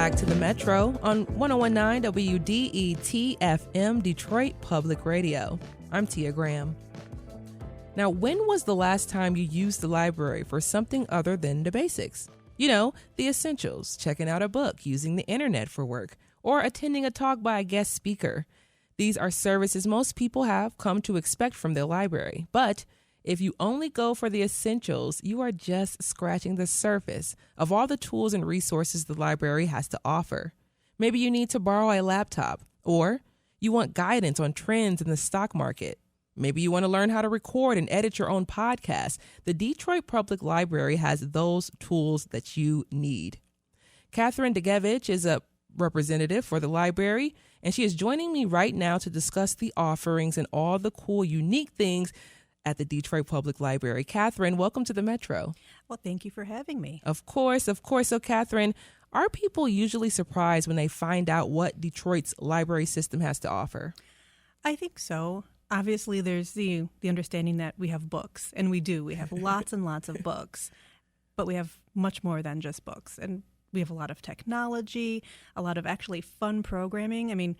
back to the Metro on 1019 WDET-FM, Detroit Public Radio. I'm Tia Graham. Now, when was the last time you used the library for something other than the basics? You know, the essentials, checking out a book, using the internet for work, or attending a talk by a guest speaker. These are services most people have come to expect from their library. But if you only go for the essentials, you are just scratching the surface of all the tools and resources the library has to offer. Maybe you need to borrow a laptop, or you want guidance on trends in the stock market. Maybe you want to learn how to record and edit your own podcast. The Detroit Public Library has those tools that you need. Kathryn Dowgiewicz is a representative for the library, and she is joining me right now to discuss the offerings and all the cool, unique things at the Detroit Public Library. Kathryn, welcome to the Metro. Well, thank you for having me. Of course. So, Kathryn, are people usually surprised when they find out what Detroit's library system has to offer? I think so. Obviously, there's the understanding that we have books, and we do. We have lots and lots of books, but we have much more than just books. And we have a lot of technology, a lot of actually fun programming. I mean,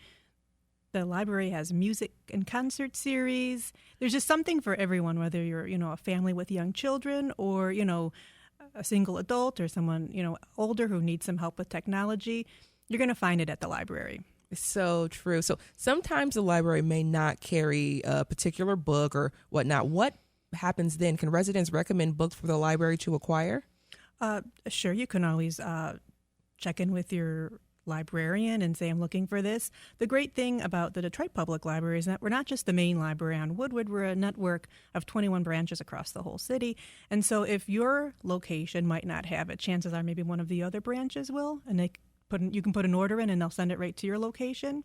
the library has music and concert series. There's just something for everyone, whether you're, a family with young children or, a single adult or someone, older who needs some help with technology. You're going to find it at the library. So true. So sometimes the library may not carry a particular book or whatnot. What happens then? Can residents recommend books for the library to acquire? Sure. You can always check in with your librarian and say, I'm looking for this. The great thing about the Detroit Public Library is that we're not just the main library on Woodward. We're a network of 21 branches across the whole city. And so if your location might not have it, chances are maybe one of the other branches will, and you can put an order in and they'll send it right to your location.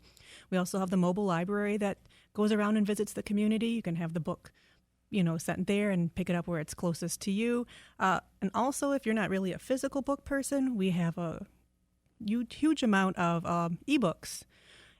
We also have the mobile library that goes around and visits the community. You can have the book sent there and pick it up where it's closest to you. And also, if you're not really a physical book person, we have a huge amount of ebooks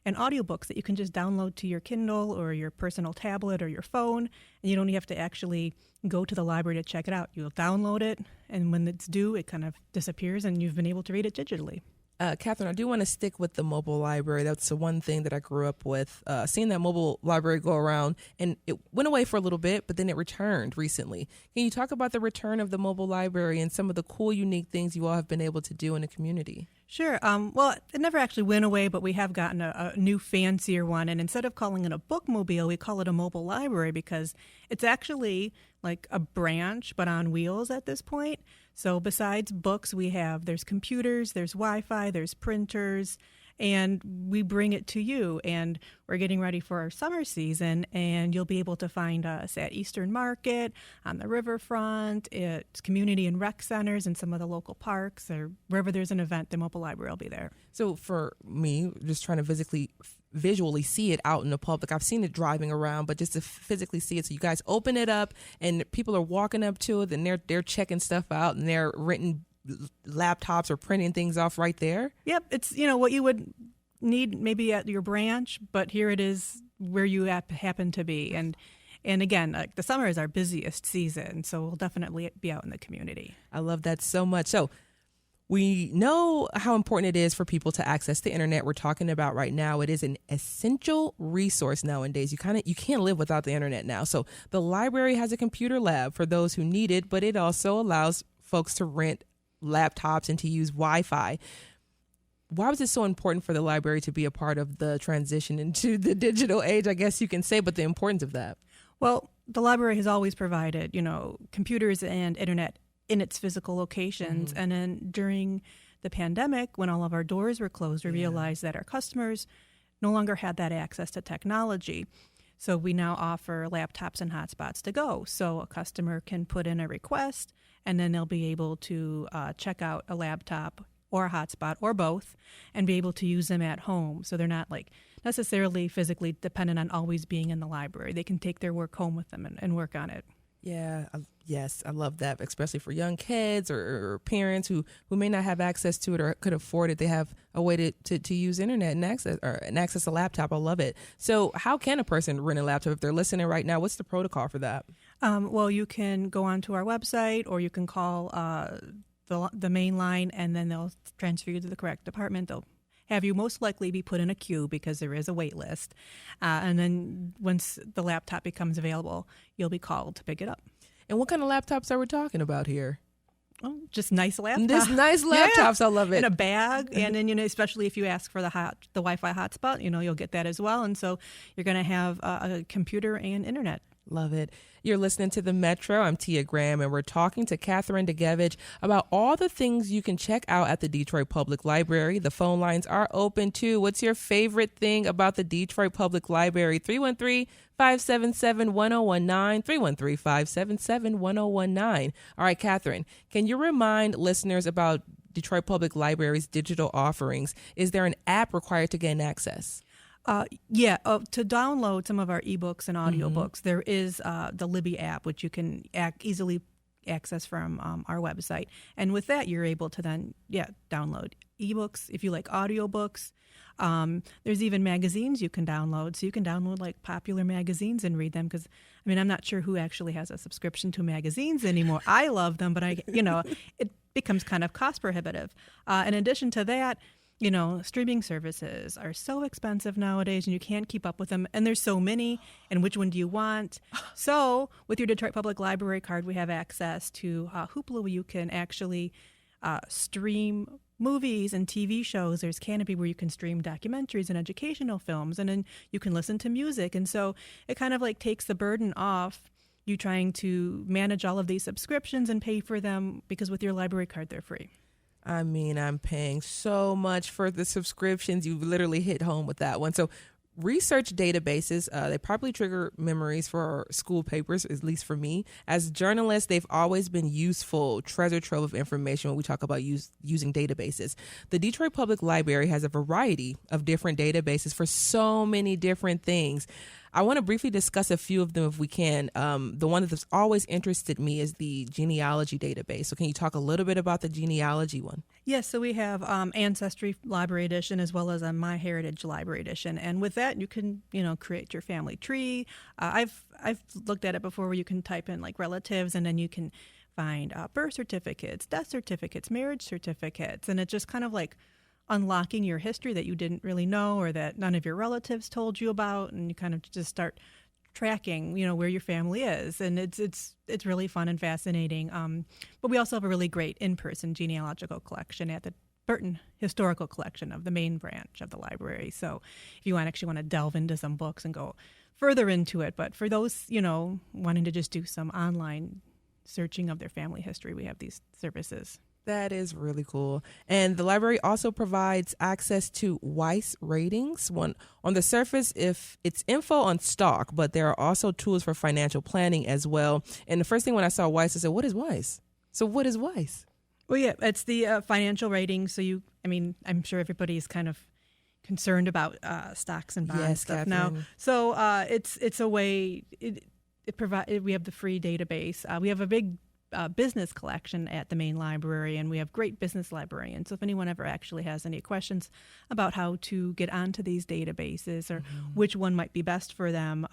and audiobooks that you can just download to your Kindle or your personal tablet or your phone, and you don't have to actually go to the library to check it out. You'll download it, and when it's due, it kind of disappears, and you've been able to read it digitally. Kathryn, I do want to stick with the mobile library. That's the one thing that I grew up with, seeing that mobile library go around, and it went away for a little bit, but then it returned recently. Can you talk about the return of the mobile library and some of the cool, unique things you all have been able to do in the community? Sure. Well, it never actually went away, but we have gotten a new fancier one. And instead of calling it a bookmobile, we call it a mobile library because it's actually like a branch, but on wheels at this point. So besides books, there's computers, there's Wi-Fi, there's printers, and we bring it to you. And we're getting ready for our summer season, and you'll be able to find us at Eastern Market, on the riverfront, at community and rec centers, and some of the local parks, or wherever there's an event, the mobile library will be there. So for me, just trying to visually see it out in the public, I've seen it driving around, but just to physically see it. So you guys open it up, and people are walking up to it, and they're checking stuff out, and they're renting laptops or printing things off right there. Yep, it's what you would need maybe at your branch, but here it is where you happen to be. And again, the summer is our busiest season, so we'll definitely be out in the community. I love that so much. So we know how important it is for people to access the internet. We're talking about right now, it is an essential resource nowadays. You can't live without the internet now. So the library has a computer lab for those who need it, but it also allows folks to rent laptops and to use Wi-Fi. Why was it so important for the library to be a part of the transition into the digital age, I guess you can say, but the importance of that? Well, the library has always provided, computers and internet in its physical locations. Mm-hmm. And then during the pandemic, when all of our doors were closed, we realized that our customers no longer had that access to technology. So we now offer laptops and hotspots to go. So a customer can put in a request, and then they'll be able to check out a laptop or a hotspot or both and be able to use them at home. So they're not necessarily physically dependent on always being in the library. They can take their work home with them and work on it. Yeah, yes, I love that, especially for young kids or parents who may not have access to it or could afford it. They have a way to use internet and access a laptop. I love it. So how can a person rent a laptop if they're listening right now? What's the protocol for that? Well, you can go onto our website, or you can call the main line, and then they'll transfer you to the correct department. They'll have you most likely be put in a queue because there is a wait list. And then once the laptop becomes available, you'll be called to pick it up. And what kind of laptops are we talking about here? Oh, just nice laptops. Just nice laptops. Yeah. I love it. In a bag. And then, especially if you ask for the Wi-Fi hotspot, you'll get that as well. And so you're going to have a computer and internet. Love it. You're listening to The Metro. I'm Tia Graham, and we're talking to Kathryn Dowgiewicz about all the things you can check out at the Detroit Public Library. The phone lines are open, too. What's your favorite thing about the Detroit Public Library? 313-577-1019, 313-577-1019. All right, Kathryn, can you remind listeners about Detroit Public Library's digital offerings? Is there an app required to gain access? To download some of our ebooks and audiobooks, there is the Libby app, which you can easily access from our website. And with that, you're able to then, download ebooks. If you like audiobooks, there's even magazines you can download. So you can download like popular magazines and read them because, I'm not sure who actually has a subscription to magazines anymore. I love them, but it becomes kind of cost prohibitive. In addition to that, streaming services are so expensive nowadays and you can't keep up with them. And there's so many. And which one do you want? So with your Detroit Public Library card, we have access to Hoopla, where you can actually stream movies and TV shows. There's Canopy, where you can stream documentaries and educational films. And then you can listen to music. And so it kind of like takes the burden off you trying to manage all of these subscriptions and pay for them, because with your library card, they're free. I'm paying so much for the subscriptions. You literally hit home with that one. So research databases, they probably trigger memories for school papers, at least for me. As journalists, they've always been useful treasure trove of information when we talk about using databases. The Detroit Public Library has a variety of different databases for so many different things. I want to briefly discuss a few of them if we can. The one that's always interested me is the genealogy database. So can you talk a little bit about the genealogy one? Yes, so we have Ancestry Library Edition as well as a MyHeritage Library Edition. And with that, you can, create your family tree. I've looked at it before where you can type in like relatives, and then you can find birth certificates, death certificates, marriage certificates. And it's just kind of like unlocking your history that you didn't really know or that none of your relatives told you about, and you kind of just start tracking, where your family is, and it's really fun and fascinating. But we also have a really great in-person genealogical collection at the Burton Historical Collection of the main branch of the library. So if you actually want to delve into some books and go further into it, but for those wanting to just do some online searching of their family history, we have these services. That is really cool. And the library also provides access to Weiss ratings. On the surface, if it's info on stock, but there are also tools for financial planning as well. And the first thing when I saw Weiss, I said, what is Weiss? So what is Weiss? Well, yeah, it's the financial ratings. So I'm sure everybody's kind of concerned about stocks and bonds stuff Kathryn. now. So it's a way, we have the free database. We have a big business collection at the main library, and we have great business librarians. So if anyone ever actually has any questions about how to get onto these databases or which one might be best for them,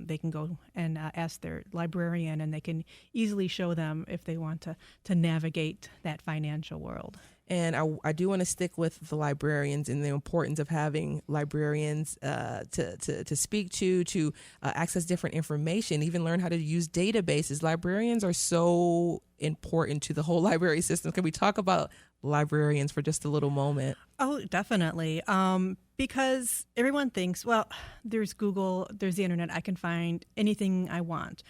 they can go and ask their librarian, and they can easily show them if they want to navigate that financial world. And I do want to stick with the librarians and the importance of having librarians to speak to access different information, even learn how to use databases. Librarians are so important to the whole library system. Can we talk about librarians for just a little moment? Oh, definitely. Because everyone thinks, well, there's Google, there's the internet, I can find anything I want.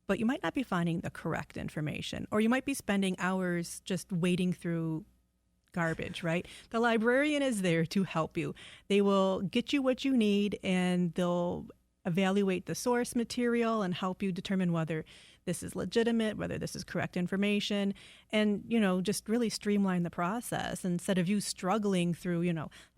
But you might not be finding the correct information, or you might be spending hours just wading through garbage, right? The librarian is there to help you. They will get you what you need, and they'll evaluate the source material and help you determine whether this is legitimate, whether this is correct information, and, just really streamline the process instead of you struggling through,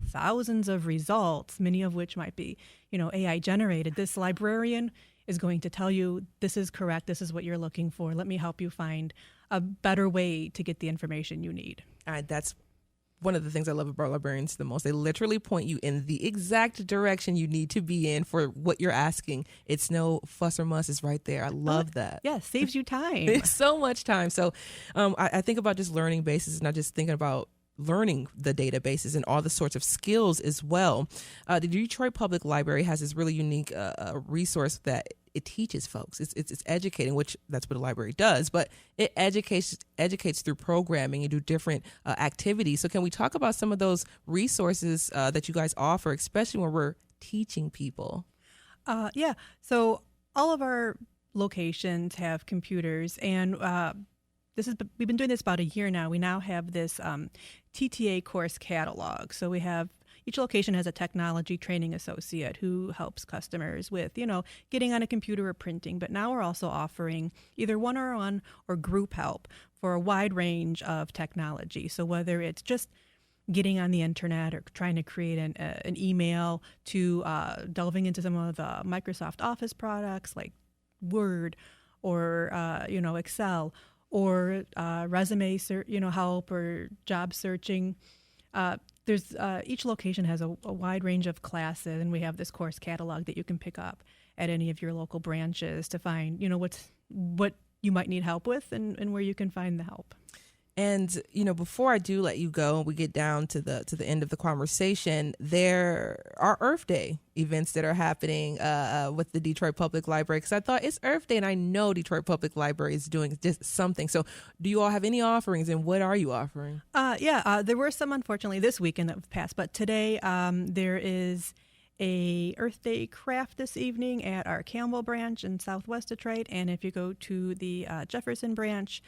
thousands of results, many of which might be, AI generated. This librarian is going to tell you this is correct, this is what you're looking for. Let me help you find a better way to get the information you need. That's one of the things I love about librarians the most. They literally point you in the exact direction you need to be in for what you're asking. It's no fuss or muss. It's right there. I love that. Yeah, saves you time. It's so much time. So I think about just learning bases, not just thinking about learning the databases and all the sorts of skills as well. The Detroit Public Library has this really unique resource that it teaches folks. It's educating, which that's what a library does, but it educates through programming and do different activities. So can we talk about some of those resources that you guys offer, especially when we're teaching people? Yeah. So all of our locations have computers, and we've been doing this about a year now. We now have this TTA course catalog. So we have each location has a technology training associate who helps customers with, getting on a computer or printing. But now we're also offering either one-on-one or group help for a wide range of technology. So whether it's just getting on the internet or trying to create an email to delving into some of the Microsoft Office products like Word or, Excel, or resume help or job searching. There's each location has a wide range of classes, and we have this course catalog that you can pick up at any of your local branches to find, what you might need help with and where you can find the help. And, before I do let you go, we get down to the end of the conversation, there are Earth Day events that are happening with the Detroit Public Library, because I thought it's Earth Day and I know Detroit Public Library is doing just something. So do you all have any offerings, and what are you offering? There were some, unfortunately, this weekend that passed, but today there is a Earth Day craft this evening at our Campbell branch in Southwest Detroit. And if you go to the Jefferson branch,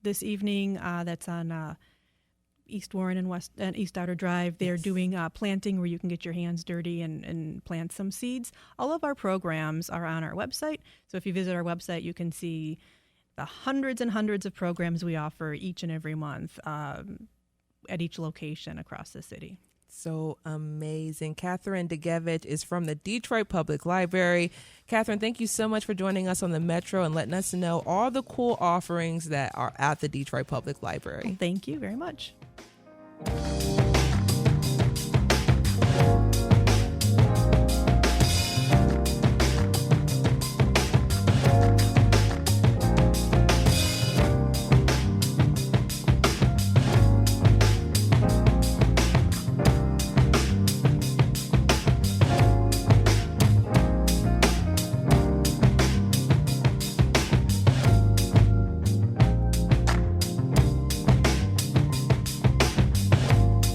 this evening, that's on East Warren and East Outer Drive. They're doing planting, where you can get your hands dirty and plant some seeds. All of our programs are on our website. So if you visit our website, you can see the hundreds and hundreds of programs we offer each and every month at each location across the city. So amazing. Kathryn Dowgiewicz is from the Detroit Public Library. Kathryn, thank you so much for joining us on the Metro and letting us know all the cool offerings that are at the Detroit Public Library. Well, thank you very much.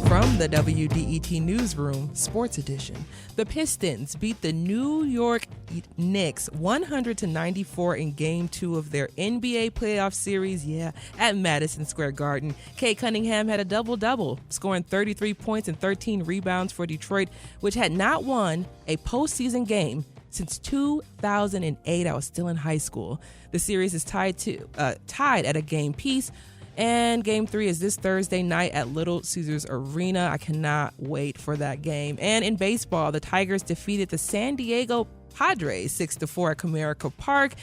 From the WDET Newsroom, Sports Edition, the Pistons beat the New York Knicks 100-94 in Game 2 of their NBA playoff series, at Madison Square Garden. Kate Cunningham had a double-double, scoring 33 points and 13 rebounds for Detroit, which had not won a postseason game since 2008. I was still in high school. The series is tied at a game piece. And Game 3 is this Thursday night at Little Caesars Arena. I cannot wait for that game. And in baseball, the Tigers defeated the San Diego Padres 6-4 at Comerica Park.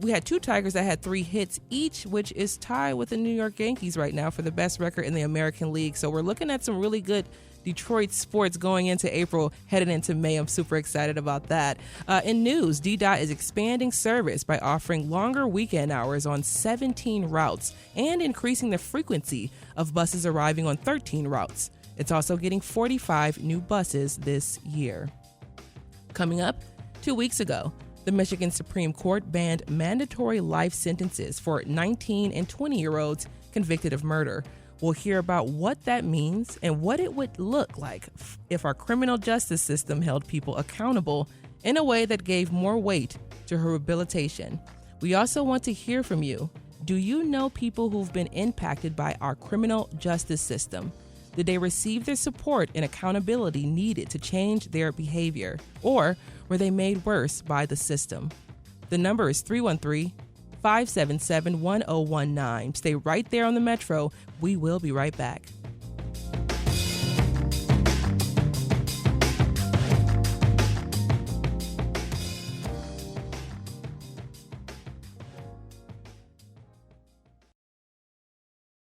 We had two Tigers that had 3 hits each, which is tied with the New York Yankees right now for the best record in the American League. So we're looking at some really good Detroit sports going into April, headed into May. I'm super excited about that. In news, DDOT is expanding service by offering longer weekend hours on 17 routes and increasing the frequency of buses arriving on 13 routes. It's also getting 45 new buses this year. Coming up, 2 weeks ago, the Michigan Supreme Court banned mandatory life sentences for 19 and 20-year-olds convicted of murder. We'll hear about what that means and what it would look like if our criminal justice system held people accountable in a way that gave more weight to rehabilitation. We also want to hear from you. Do you know people who've been impacted by our criminal justice system? Did they receive the support and accountability needed to change their behavior? Or were they made worse by the system? The number is 313-577-1019. Stay right there on the Metro. We will be right back.